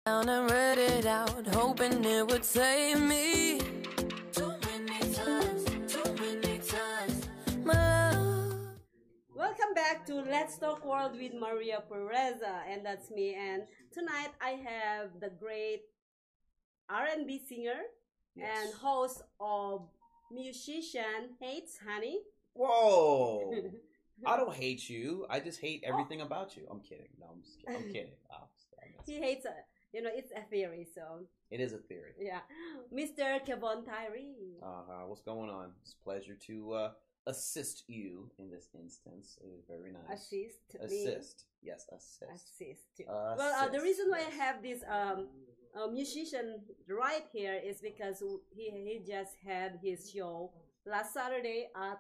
Down and read it out, hoping it would save me. Too many times, my love. Welcome back to Let's Talk World with Maria Pereza, and that's me. And tonight I have the great R&B singer and host of Musician Hates Honey. Whoa! I don't hate you. I just hate everything about you. I'm kidding. No, I'm just kidding. I'm kidding. He hates it's a theory, so. It is a theory. Yeah. Mr. Kevon Tyree. What's going on? It's a pleasure to assist you in this instance. It was very nice. Assist. Yes, assist. Well, the reason why I have this musician right here is because he just had his show last Saturday at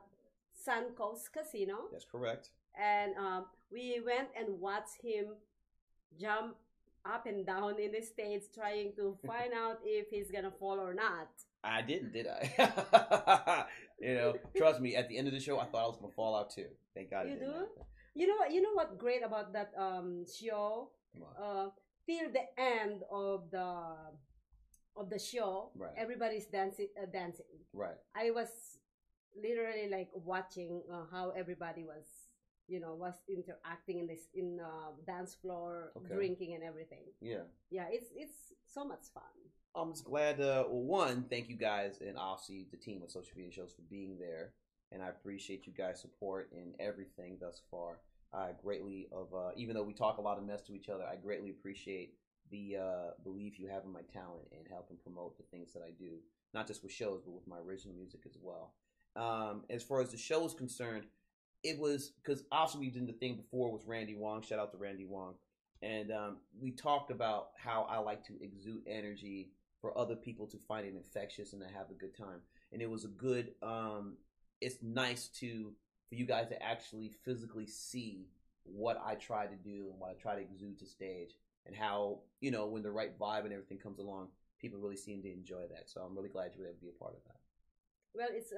Suncoast Casino. That's correct. And we went and watched him jump up and down in the stage trying to find out if he's gonna fall or not. I didn't, did I? Trust me, at the end of the show I thought I was gonna fall out too. Thank God. You do? You know what great about that show? Till the end of the show, right, everybody's dancing. Right. I was literally like watching how everybody was interacting in dance floor, drinking and everything. Yeah, it's so much fun. I'm just glad. One, thank you guys, and obviously the team of Social Media Shows for being there, and I appreciate you guys' support in everything thus far. I greatly even though we talk a lot of mess to each other, I greatly appreciate the belief you have in my talent and helping promote the things that I do, not just with shows but with my original music as well. As far as the show is concerned, it was because obviously we did the thing before with Randy Wong. Shout out to Randy Wong. And we talked about how I like to exude energy for other people to find it infectious and to have a good time. And it was a good, it's nice for you guys to actually physically see what I try to do and what I try to exude to stage, and how, when the right vibe and everything comes along, people really seem to enjoy that. So I'm really glad you were able to be a part of that. Well, it's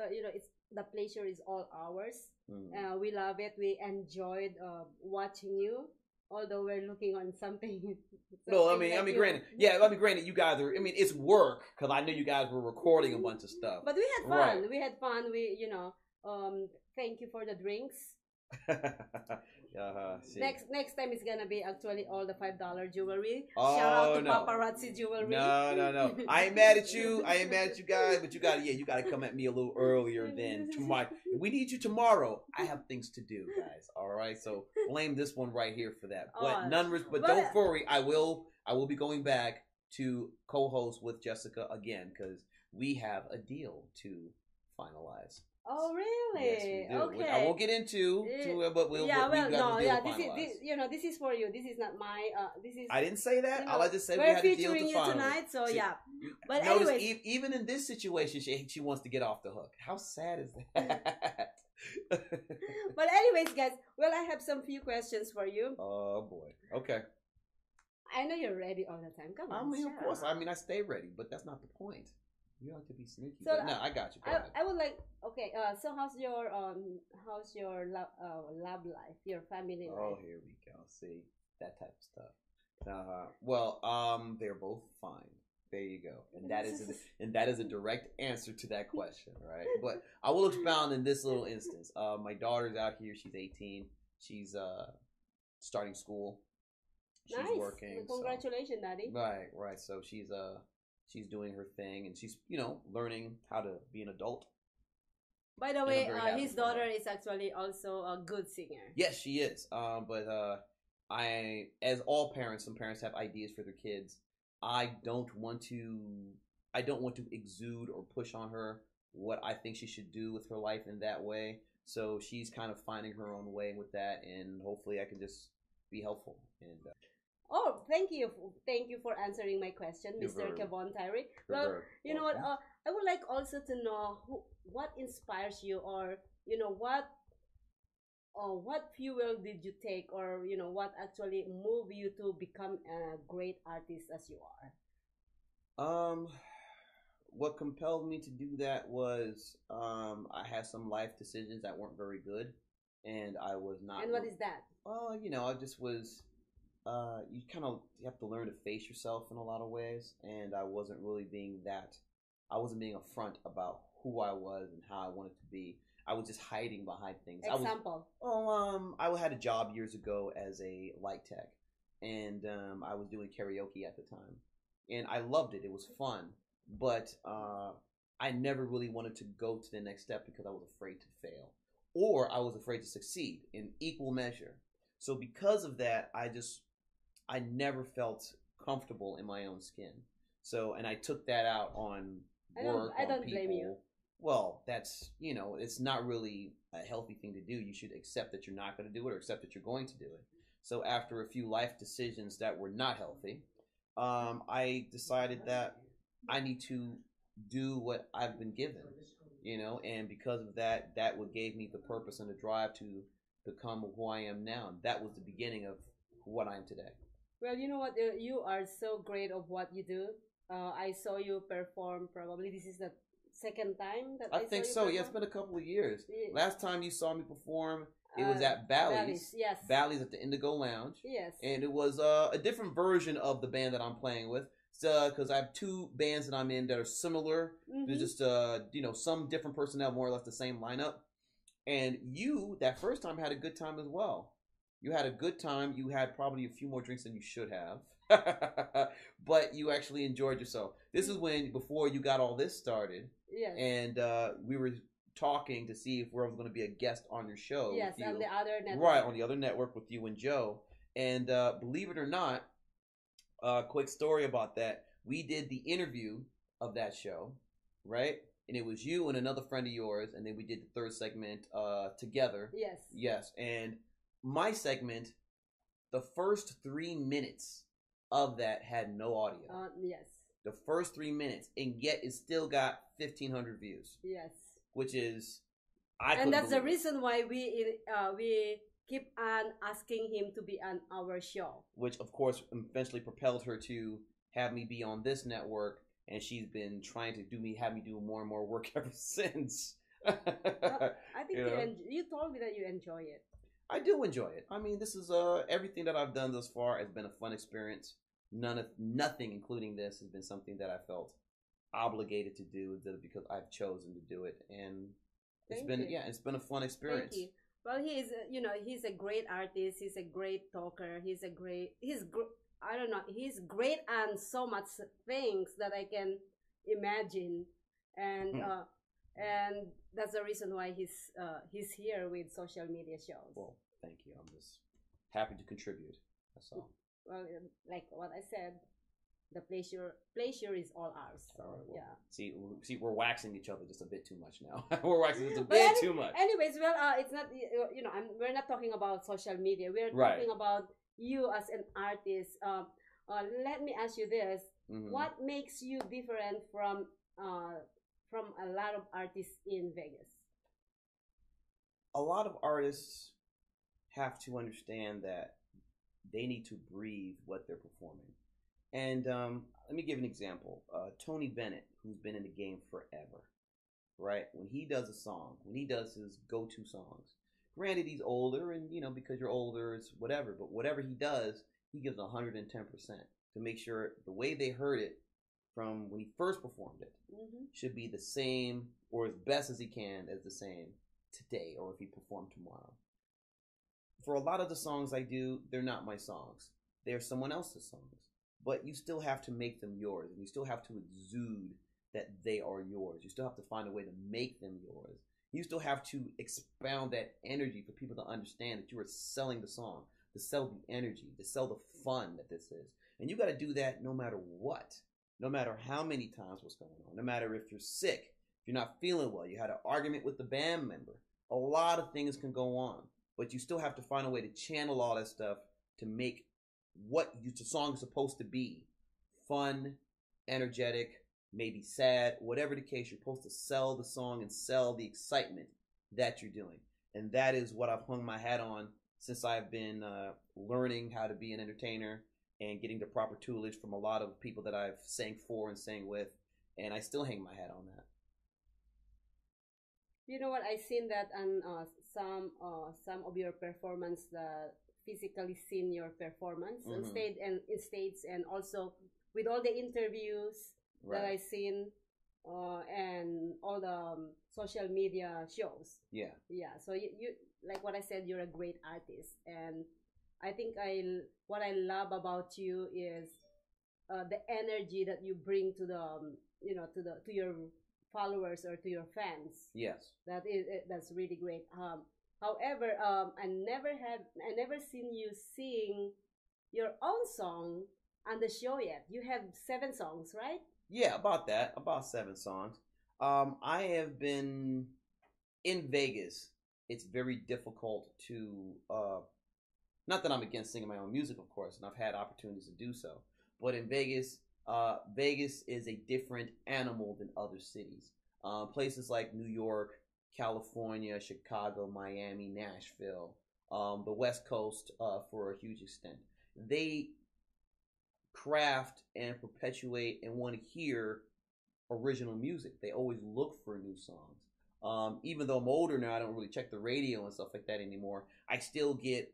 the pleasure is all ours. We love it. We enjoyed watching you, although we're looking on something. No, I mean, granted, you guys are. I mean, it's work because I know you guys were recording a bunch of stuff. But we had fun. Right. We had fun. Thank you for the drinks. Next time it's gonna be actually all the $5 jewelry. Shout out to Paparazzi Jewelry. No. I ain't mad at you. I ain't mad at you guys, but you gotta come at me a little earlier than tomorrow. We need you tomorrow. I have things to do, guys. All right, so blame this one right here for that. But don't worry, I will be going back to co-host with Jessica again because we have a deal to finalize. Oh really? Yes, we do. Okay. Which I won't get into, but we'll. This is for you. This is not my. This is. I didn't say that. All I just said we had a deal to finalize. We're featuring you tonight, so yeah. But notice, anyways, even in this situation, she wants to get off the hook. How sad is that? But anyways, guys, well, I have some few questions for you. Oh boy. Okay. I know you're ready all the time. Come on. I mean, of course. I mean, I stay ready, but that's not the point. You have to be sneaky. So, no, I got you. I would like. Okay. So how's your love life? Your family life? Oh, here we go. See that type of stuff. Well, they're both fine. There you go. And that is a direct answer to that question, right? But I will expound in this little instance. My daughter's out here. She's 18. She's starting school. She's working. Well, congratulations, Daddy. Right. So she's doing her thing, and she's, learning how to be an adult. By the way, his daughter is actually also a good singer. Yes, she is. But as all parents, some parents have ideas for their kids. I don't want to exude or push on her what I think she should do with her life in that way. So she's kind of finding her own way with that, and hopefully I can just be helpful. And oh, thank you for answering my question, Mr. Kevon Tyree. Well, you know what? I would like also to know what inspires you, or what fuel did you take, or what actually moved you to become a great artist as you are. What compelled me to do that was I had some life decisions that weren't very good, and I was not. And what is that? I just was you kind of you have to learn to face yourself in a lot of ways, and I wasn't really being that. I wasn't being upfront about who I was and how I wanted to be. I was just hiding behind things. Example. I had a job years ago as a light tech, and I was doing karaoke at the time, and I loved it. It was fun, but I never really wanted to go to the next step because I was afraid to fail, or I was afraid to succeed in equal measure. So because of that, I never felt comfortable in my own skin. So, and I took that out on work, I on don't people. blame you. Well, that's, it's not really a healthy thing to do. You should accept that you're not going to do it or accept that you're going to do it. So after a few life decisions that were not healthy, I decided that I need to do what I've been given, and because of that, that what gave me the purpose and the drive to become who I am now. That was the beginning of what I am today. Well, you know what? You are so great of what you do. I saw you perform. Probably this is the second time that I think saw you so. perform. Yeah, it's been a couple of years. Yeah. Last time you saw me perform, it was at Bally's. Yes. Bally's at the Indigo Lounge. Yes. And it was a different version of the band that I'm playing with. Because I have two bands that I'm in that are similar. Mm-hmm. There's just some different personnel, more or less the same lineup. And you, that first time, had a good time as well. You had a good time. You had probably a few more drinks than you should have. But you actually enjoyed yourself. This is before you got all this started. Yes. And we were talking to see if I was going to be a guest on your show. Yes, with you. on the other network. Right, on the other network with you and Joe. And believe it or not, quick story about that. We did the interview of that show, right? And it was you and another friend of yours, and then we did the third segment together. Yes. Yes, and my segment, the first 3 minutes of that had no audio. Yes. The first 3 minutes, and yet it still got 1,500 views. Yes. Which is, and that's the reason why we keep on asking him to be on our show. Which, of course, eventually propelled her to have me be on this network, and she's been trying to have me do more and more work ever since. I think you told me that you enjoy it. I do enjoy it. I mean, this is everything that I've done thus far has been a fun experience. Nothing, including this, has been something that I felt obligated to do because I've chosen to do it, and it's been a fun experience. Thank you. Well, he's a great artist. He's a great talker. He's great on so much things that I can imagine, and that's the reason why he's here with social media shows. Well, thank you. I'm just happy to contribute. That's all. Well, like what I said, the pleasure is all ours. So, all right, well, yeah. See, we're waxing each other just a bit too much now. We're waxing just a bit too much. Anyways, well, it's not. We're not talking about social media. We're talking about you as an artist. Let me ask you this: What makes you different from a lot of artists in Vegas? A lot of artists have to understand that they need to breathe what they're performing. And let me give an example. Tony Bennett, who's been in the game forever, right? When he does a song, when he does his go-to songs, granted he's older, and because you're older, it's whatever. But whatever he does, he gives 110% to make sure the way they heard it from when he first performed it should be the same or as best as he can as the same today, or if he performed tomorrow. For a lot of the songs I do, they're not my songs. They're someone else's songs. But you still have to make them yours, and you still have to exude that they are yours. You still have to find a way to make them yours. You still have to expound that energy for people to understand that you are selling the song, to sell the energy, to sell the fun that this is. And you got to do that no matter what, no matter how many times what's going on, no matter if you're sick, if you're not feeling well, you had an argument with the band member. A lot of things can go on, but you still have to find a way to channel all that stuff to make what the song is supposed to be. Fun, energetic, maybe sad, whatever the case, you're supposed to sell the song and sell the excitement that you're doing. And that is what I've hung my hat on since I've been learning how to be an entertainer and getting the proper toolage from a lot of people that I've sang for and sang with. And I still hang my hat on that. You know what? I've seen that on some of your performance that physically seen your performance on Mhm. stage and in states, and also with all the interviews that I Right. seen, and all the social media shows. Yeah. Yeah, so you like what I said, you're a great artist, and I think what I love about you is the energy that you bring to the to your followers or to your fans. Yes. That's really great. However, I never seen you sing your own song on the show yet. You have 7 songs, right? Yeah, about that. About 7 songs. I have been in Vegas. It's very difficult to not that I'm against singing my own music, of course, and I've had opportunities to do so. But in Vegas, Vegas is a different animal than other cities. Places like New York, California, Chicago, Miami, Nashville, the West Coast, for a huge extent, they craft and perpetuate and want to hear original music. They always look for new songs. Even though I'm older now, I don't really check the radio and stuff like that anymore. I still get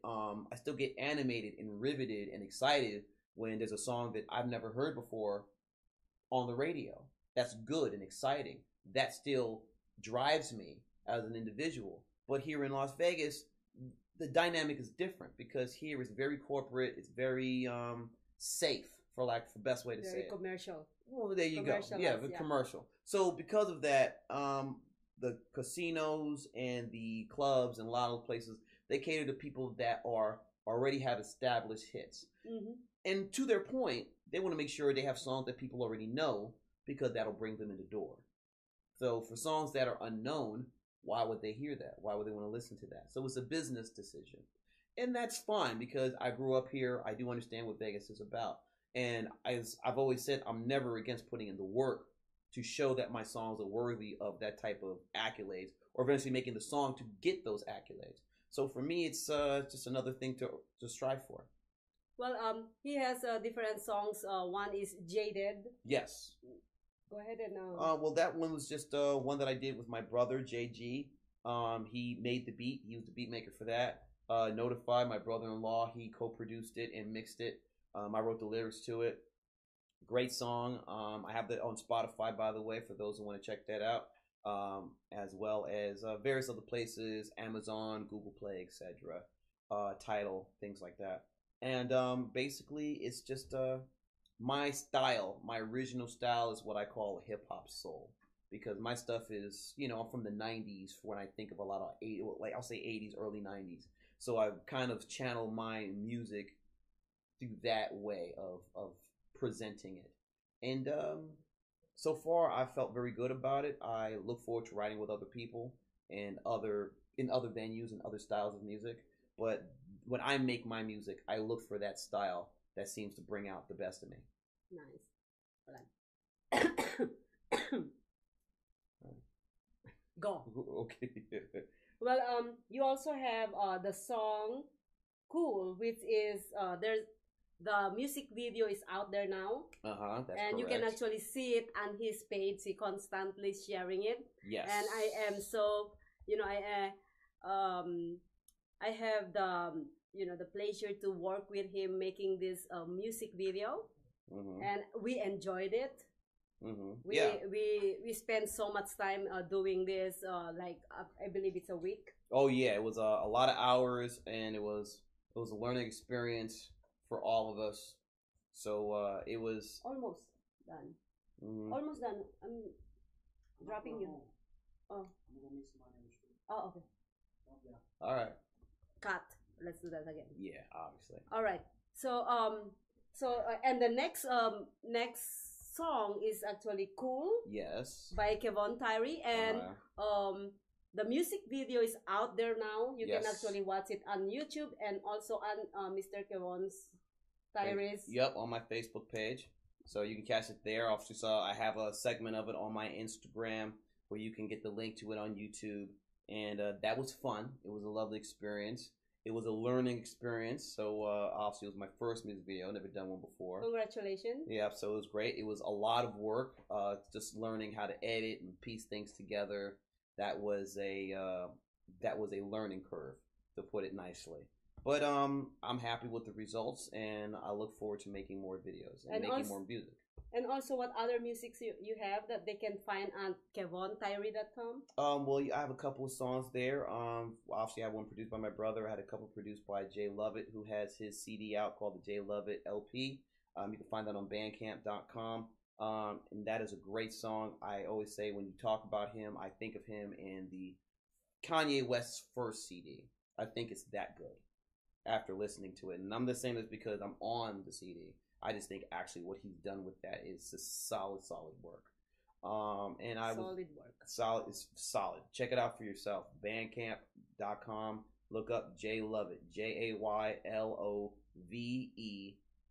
animated and riveted and excited when there's a song that I've never heard before on the radio. That's good and exciting. That still drives me as an individual. But here in Las Vegas, the dynamic is different because here it's very corporate. It's very safe, for best way to say Very it. commercial. Well, there you go. Commercialized, Yeah, the yeah. commercial. So because of that, the casinos and the clubs and a lot of places, they cater to people that already have established hits. Mm-hmm. And to their point, they want to make sure they have songs that people already know because that'll bring them in the door. So for songs that are unknown, why would they hear that? Why would they want to listen to that? So it's a business decision. And that's fine because I grew up here. I do understand what Vegas is about. And as I've always said, I'm never against putting in the work to show that my songs are worthy of that type of accolades, or eventually making the song to get those accolades. So for me, it's just another thing to strive for. Well, he has different songs. One is Jaded. Yes. Go ahead and. Well, that one was just one that I did with my brother JG. He made the beat. He was the beat maker for that. Notified, my brother-in-law, he co-produced it and mixed it. I wrote the lyrics to it. Great song. I have that on Spotify, by the way, for those who want to check that out. As well as various other places, Amazon, Google Play, etc. Tidal, things like that. And basically, it's just my style. My original style is what I call hip hop soul, because my stuff is, I'm from the '90s. When I think of a lot of I'll say '80s, early '90s. So I've kind of channeled my music through that way of presenting it. And so far, I felt very good about it. I look forward to writing with other people and in other venues and other styles of music. But when I make my music, I look for that style that seems to bring out the best in me. Nice. Go. Okay. Well, you also have the song "Cool," which is there's the music video is out there now, That's and correct. you can actually see it on his page. He constantly sharing it. Yes. And I am so I have the pleasure to work with him making this music video, and we enjoyed it. We spent so much time doing this, I believe it's a week. Oh yeah, it was a lot of hours, and it was a learning experience for all of us. So it was almost done. Almost done. I'm dropping you. Oh. Oh, okay. All right. Cut. Let's do that again. Yeah, obviously. All right. So and the next song is actually "Cool." Yes. By Kevon Tyree, and the music video is out there now. You can actually watch it on YouTube and also on Mr. Kevon's Tyree's. Yep, on my Facebook page. So you can catch it there. Also, I have a segment of it on my Instagram where you can get the link to it on YouTube. And that was fun. It was a lovely experience. It was a learning experience. So obviously, it was my first music video. Never done one before. Congratulations. Yeah, so it was great. It was a lot of work. Just learning how to edit and piece things together. That was a learning curve, to put it nicely. But I'm happy with the results, and I look forward to making more videos and making more music. And also, what other musics you have that they can find on KevonTyree.com? Well, I have a couple of songs there. Obviously, I have one produced by my brother. I had a couple produced by Jay Lovett, who has his CD out called the Jay Lovett LP. You can find that on Bandcamp.com. And that is a great song. I always say when you talk about him, I think of him in the Kanye West's first CD. I think it's that good after listening to it. And I'm just saying this because I'm on the CD. I just think actually what he's done with that is just solid work. It's solid. Check it out for yourself. Bandcamp.com. Look up Jay Lovett. JAYLOVE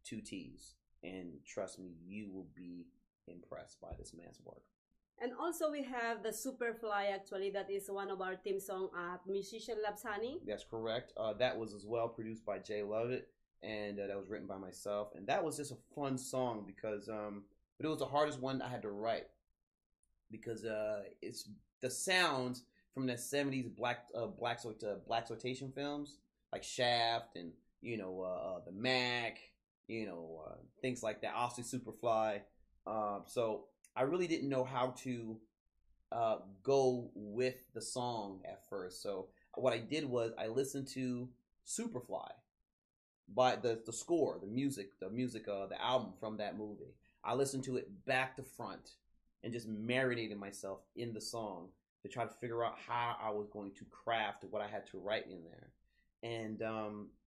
2 T's. And trust me, you will be impressed by this man's work. And also we have the Superfly, actually. That is one of our theme song at Musician Labs Honey. That's correct. That was as well produced by Jay Lovett. And that was written by myself. And that was just a fun song because, but it was the hardest one I had to write. Because it's the sounds from the 70s blaxploitation films. Like Shaft and, the Mac, things like that. Obviously Superfly. So I really didn't know how to go with the song at first. So what I did was I listened to Superfly by the score, the music, the album from that movie. I listened to it back to front and just marinated myself in the song to try to figure out how I was going to craft what I had to write in there. And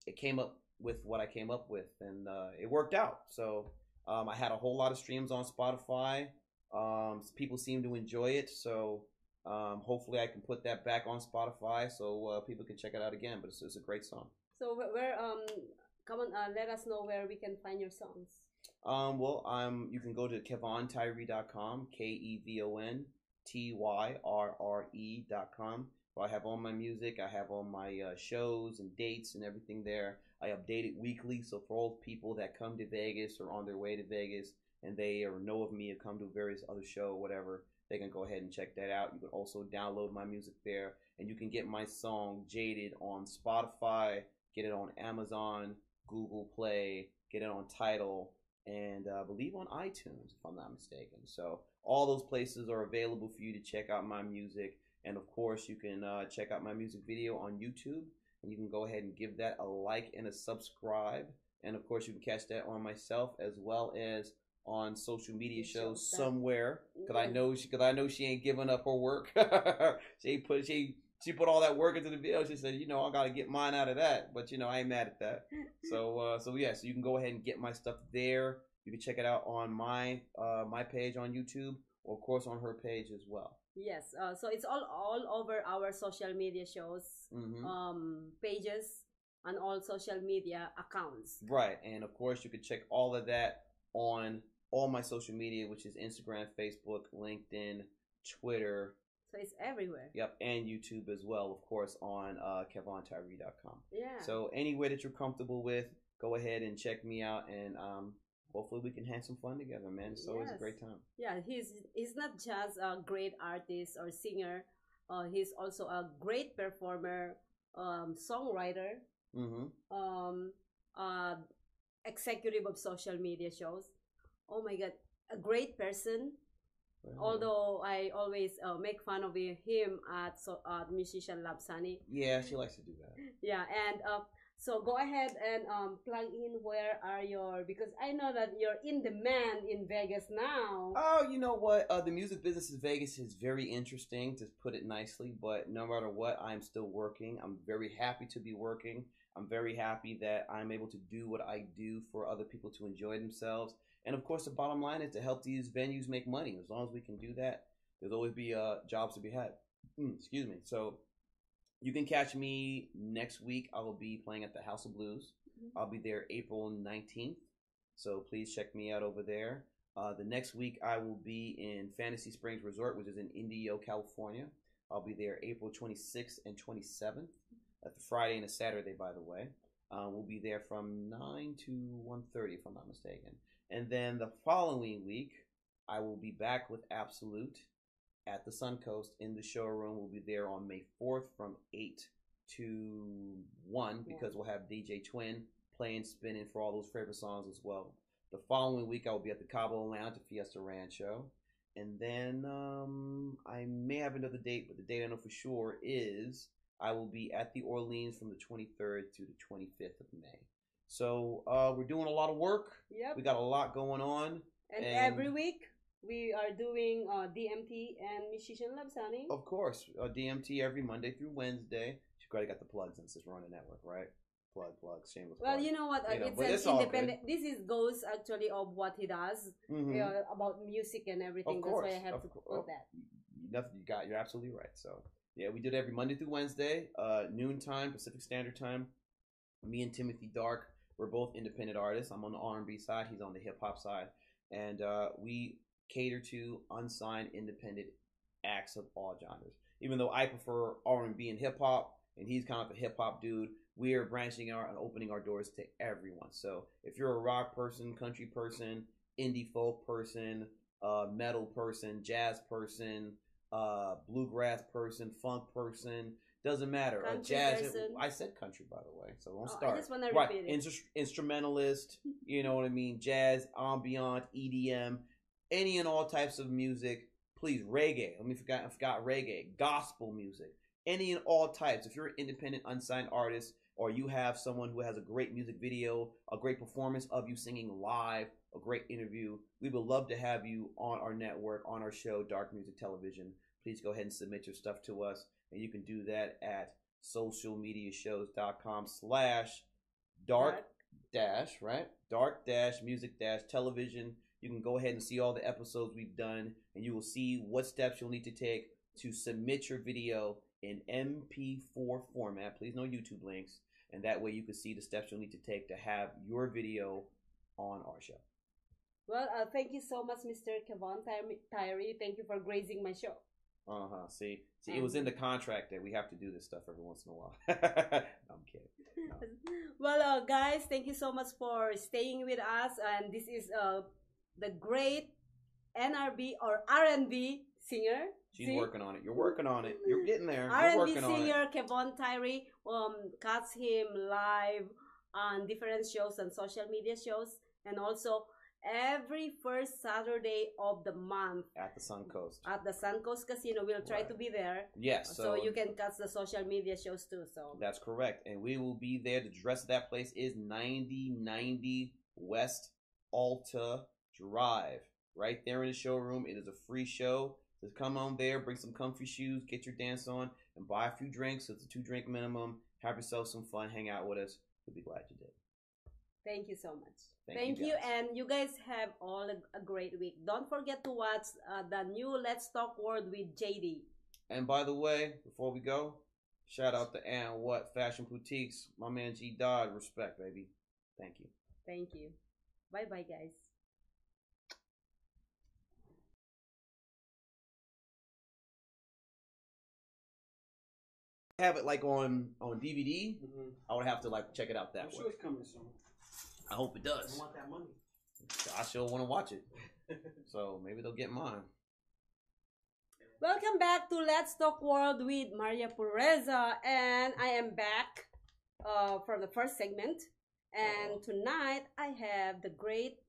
it came up with what I came up with, and it worked out. So I had a whole lot of streams on Spotify. People seem to enjoy it, so hopefully I can put that back on Spotify so people can check it out again. But it's a great song. So where come on, let us know where we can find your songs. You can go to KevonTyree.com, KEVONTYRRE.com. I have all my music. I have all my shows and dates and everything there. I update it weekly, so for all people that come to Vegas or on their way to Vegas and they or know of me or come to various other show or whatever, they can go ahead and check that out. You can also download my music there, and you can get my song Jaded on Spotify, get it on Amazon, Google Play, get it on Tidal, and I believe on iTunes, if I'm not mistaken. So all those places are available for you to check out my music. And of course, you can check out my music video on YouTube, and you can go ahead and give that a like and a subscribe. And of course, you can catch that on myself as well as on social media shows somewhere. Because I know she ain't giving up her work. she put all that work into the video. She said, I gotta get mine out of that. But I ain't mad at that. So you can go ahead and get my stuff there. You can check it out on my page on YouTube, or of course on her page as well. Yes, so it's all over our social media shows, pages, and all social media accounts. Right, and of course you can check all of that on all my social media, which is Instagram, Facebook, LinkedIn, Twitter. So it's everywhere. Yep, and YouTube as well, of course, on KevonTyree.com. Yeah. So anywhere that you're comfortable with, go ahead and check me out, and hopefully we can have some fun together, man. It's always a great time. Yeah, he's not just a great artist or singer. He's also a great performer, songwriter, executive of social media shows. Oh my God, a great person. Although I always make fun of him at Musician Labs Honey. Yeah, she likes to do that. Yeah, and so go ahead and plug in where are your, because I know that you're in demand in Vegas now. Oh, you know what? The music business in Vegas is very interesting, to put it nicely, but no matter what, I'm still working. I'm very happy to be working. I'm very happy that I'm able to do what I do for other people to enjoy themselves. And of course, the bottom line is to help these venues make money. As long as we can do that, there's always be jobs to be had. Excuse me. So you can catch me next week. I will be playing at the House of Blues. I'll be there April 19th. So please check me out over there. The next week, I will be in Fantasy Springs Resort, which is in Indio, California. I'll be there April 26th and 27th. That's a Friday and a Saturday, by the way. We'll be there from 9 to 1:30, if I'm not mistaken. And then the following week, I will be back with Absolute at the Suncoast in the showroom. We'll be there on May 4th from 8 to 1 because we'll have DJ Twin playing, spinning for all those favorite songs as well. The following week, I will be at the Cabo Lounge at Fiesta Rancho. And then I may have another date, but the date I know for sure is I will be at the Orleans from the 23rd to the 25th of May. So we're doing a lot of work. Yep. We got a lot going on. And every week we are doing DMT and Musician Labs, honey. Of course. DMT every Monday through Wednesday. She already got the plugs since it's running network, right? Plug, shameless well, plug. you know what? It's an independent. This is goes actually of what he does about music and everything. Of course, that's why I have to put that. You're absolutely right. So yeah, we do it every Monday through Wednesday, noontime Pacific Standard Time. Me and Timothy Dark, we're both independent artists. I'm on the R&B side. He's on the hip hop side, and we cater to unsigned independent acts of all genres. Even though I prefer R&B and hip hop, and he's kind of a hip hop dude, we are branching out and opening our doors to everyone. So if you're a rock person, country person, indie folk person, metal person, jazz person, bluegrass person, funk person, doesn't matter. Country Jazz. person. I said country, by the way, so don't start. I just want to repeat it. Instrumentalist, you know what I mean? Jazz, ambient, EDM, any and all types of music. Please, reggae. I forgot reggae. Gospel music. Any and all types. If you're an independent, unsigned artist, or you have someone who has a great music video, a great performance of you singing live, a great interview, we would love to have you on our network, on our show, Dark Music Television. Please go ahead and submit your stuff to us. And you can do that at socialmediashows.com/dark-music-television. You can go ahead and see all the episodes we've done, and you will see what steps you'll need to take to submit your video in MP4 format. Please no YouTube links. And that way you can see the steps you'll need to take to have your video on our show. Well, thank you so much, Mr. Kevon Tyree. Thank you for gracing my show. See, it was in the contract that we have to do this stuff every once in a while. I'm kidding. No. Well, guys, thank you so much for staying with us. And this is the great NRB or R&B singer. She's working on it. You're working on it. You're getting there. R&B singer Kevon Tyree. Catch him live on different shows and social media shows, and also every first Saturday of the month at the Suncoast. At the Suncoast Casino, we'll try to be there. Yes, so you can catch the social media shows too. So that's correct, and we will be there. The address of that place is 9090 West Alta Drive, right there in the showroom. It is a free show. So come on there, bring some comfy shoes, get your dance on, and buy a few drinks. So it's a 2-drink minimum. Have yourself some fun. Hang out with us. We'll be glad you did. Thank you so much. Thank you, and you guys have all a great week. Don't forget to watch the new Let's Talk World with JD. And by the way, before we go, shout out to And What Fashion Boutiques. My man G Dodd. Respect, baby. Thank you. Thank you. Bye-bye, guys. Have it like on DVD, I would have to like check it out that way. I'm sure it's coming soon. I hope it does. I want that money. I sure want to watch it. So maybe they'll get mine. Welcome back to Let's Talk World with Maria Pureza, and I am back for the first segment. And tonight I have the great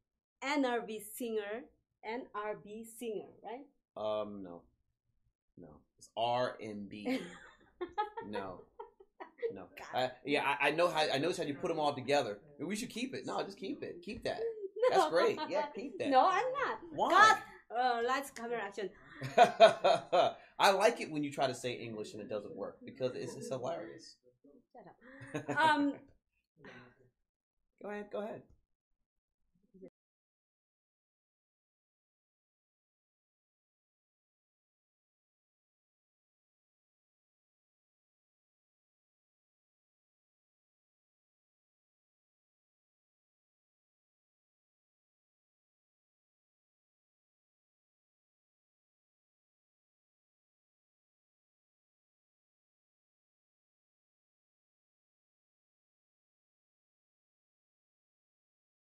NRB singer, right? No, it's R&B. No. I know how you put them all together. We should keep it. No, just keep it. Keep that. No. That's great. Yeah, keep that. No, I'm not. Why? Lights, camera, action. I like it when you try to say English and it doesn't work because it's hilarious. Shut up. Go ahead.